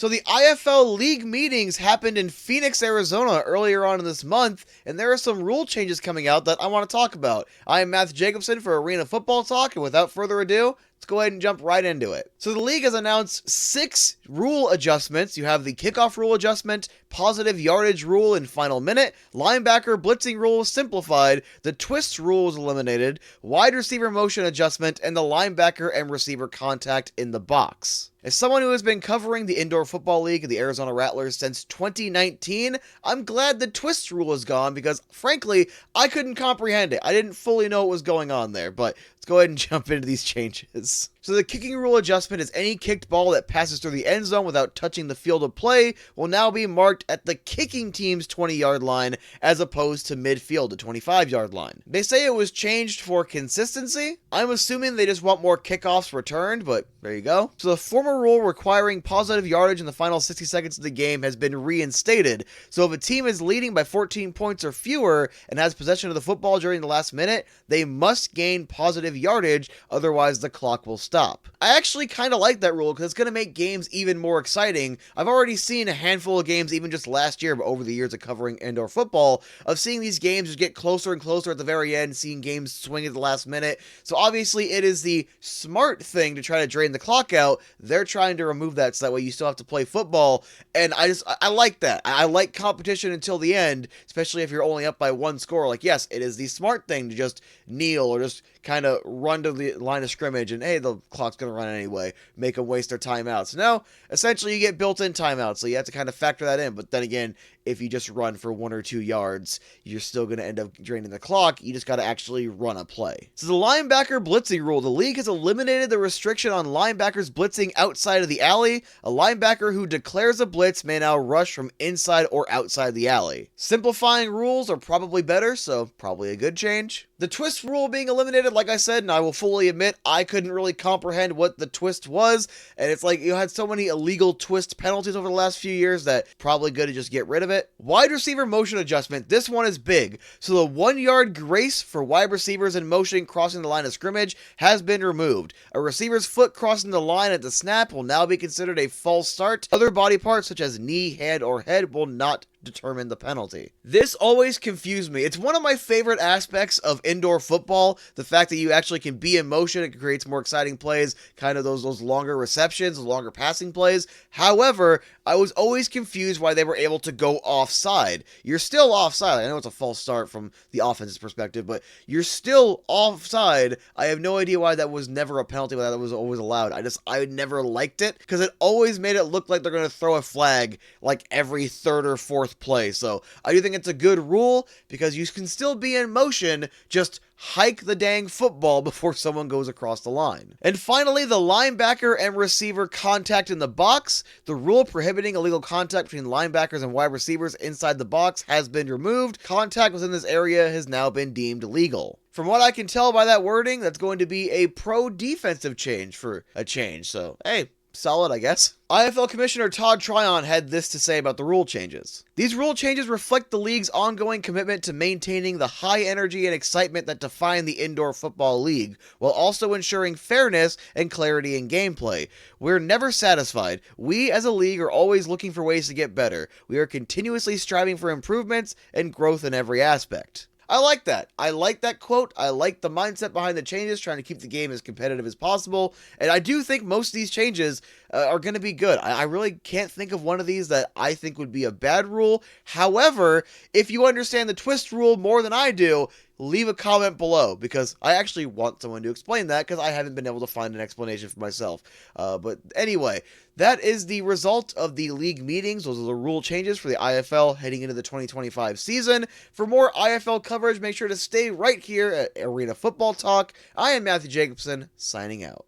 So the IFL League meetings happened in Phoenix, Arizona earlier on in this month, and there are some rule changes coming out that I want to talk about. I am Matthew Jacobson for Arena Football Talk, and without further ado, let's go ahead and jump right into it. So the league has announced 6 rule adjustments. You have the kickoff rule adjustment, positive yardage rule in final minute, linebacker blitzing rule was simplified, the twist rule was eliminated, wide receiver motion adjustment, and the linebacker and receiver contact in the box. As someone who has been covering the Indoor Football League and the Arizona Rattlers since 2019, I'm glad the twist rule is gone because, frankly, I couldn't comprehend it. I didn't fully know what was going on there, but let's go ahead and jump into these changes. So the kicking rule adjustment is any kicked ball that passes through the end zone without touching the field of play will now be marked at the kicking team's 20-yard line as opposed to midfield, the 25-yard line. They say it was changed for consistency. I'm assuming they just want more kickoffs returned, but there you go. So the former rule requiring positive yardage in the final 60 seconds of the game has been reinstated. So if a team is leading by 14 points or fewer and has possession of the football during the last minute, they must gain positive yardage, otherwise the clock will stop. I actually kind of like that rule because it's going to make games even more exciting. I've already seen a handful of games, even just last year, but over the years of covering indoor football, of seeing these games just get closer and closer at the very end, seeing games swing at the last minute. So obviously it is the smart thing to try to drain the clock out. They're trying to remove that so that way you still have to play football, and I like that. I like competition until the end, especially if you're only up by one score. Like, yes, it is the smart thing to just kneel or just kind of run to the line of scrimmage and, hey, the clock's going to run anyway, make them waste their timeouts. No, essentially you get built-in timeouts, so you have to kind of factor that in. But then again, if you just run for 1 or 2 yards, you're still going to end up draining the clock. You just got to actually run a play. So the linebacker blitzing rule. The league has eliminated the restriction on linebackers blitzing outside of the alley. A linebacker who declares a blitz may now rush from inside or outside the alley. Simplifying rules are probably better, so probably a good change. The twist rule being eliminated, like I said, and I will fully admit, I couldn't really comprehend what the twist was, and it's like you had so many illegal twist penalties over the last few years that probably good to just get rid of it. Wide receiver motion adjustment, this one is big. So the 1 yard grace for wide receivers in motion crossing the line of scrimmage has been removed. A receiver's foot crossing the line at the snap will now be considered a false start. Other body parts such as knee, hand, or head will not determine the penalty. This always confused me. It's one of my favorite aspects of indoor football, the fact that you actually can be in motion. It creates more exciting plays, kind of those longer receptions, longer passing plays. However, I was always confused why they were able to go offside. You're still offside. I know it's a false start from the offense's perspective, but you're still offside. I have no idea why that was never a penalty, why that was always allowed. I never liked it because it always made it look like they're going to throw a flag like every third or fourth play. So I do think it's a good rule because you can still be in motion, just hike the dang football before someone goes across the line. And finally, the linebacker and receiver contact in the box. The rule prohibiting illegal contact between linebackers and wide receivers inside the box has been removed. Contact within this area has now been deemed legal. From what I can tell by that wording, that's going to be a pro-defensive change for a change. So, hey, solid, I guess. IFL Commissioner Todd Tryon had this to say about the rule changes. These rule changes reflect the league's ongoing commitment to maintaining the high energy and excitement that define the Indoor Football League, while also ensuring fairness and clarity in gameplay. We're never satisfied. We, as a league, are always looking for ways to get better. We are continuously striving for improvements and growth in every aspect. I like that. I like that quote. I like the mindset behind the changes, trying to keep the game as competitive as possible. And I do think most of these changes are going to be good. I really can't think of one of these that I think would be a bad rule. However, if you understand the twist rule more than I do, leave a comment below because I actually want someone to explain that because I haven't been able to find an explanation for myself. But anyway, that is the result of the league meetings. Those are the rule changes for the IFL heading into the 2025 season. For more IFL coverage, make sure to stay right here at Arena Football Talk. I am Matthew Jacobson, signing out.